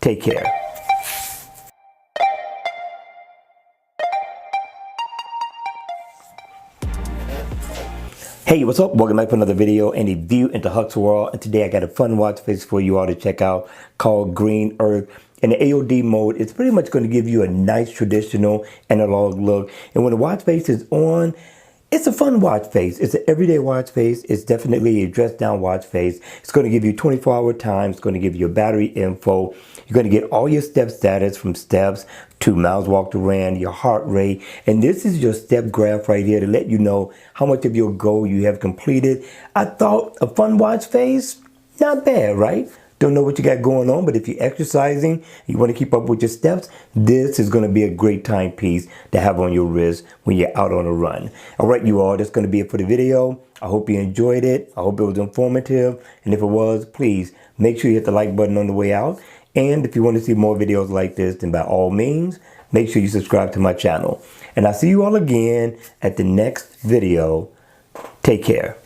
Take care. Hey, what's up? Welcome back to another video and a view into Huck's world. And today I got a fun watch face for you all to check out called Green Earth. In the AOD mode, it's pretty much going to give you a nice traditional analog look. And when the watch face is on, it's a fun watch face. It's an everyday watch face. It's definitely a dressed down watch face. It's going to give you 24-hour time. It's going to give you battery info. You're going to get all your step status from steps to miles walked or ran, your heart rate. And this is your step graph right here to let you know how much of your goal you have completed. I thought a fun watch face, not bad, right? Don't know what you got going on, but if you're exercising, you want to keep up with your steps, this is going to be a great timepiece to have on your wrist when you're out on a run. All right, you all, that's going to be it for the video. I hope you enjoyed it. I hope it was informative. And if it was, please make sure you hit the like button on the way out. And if you want to see more videos like this, then by all means, make sure you subscribe to my channel. And I'll see you all again at the next video. Take care.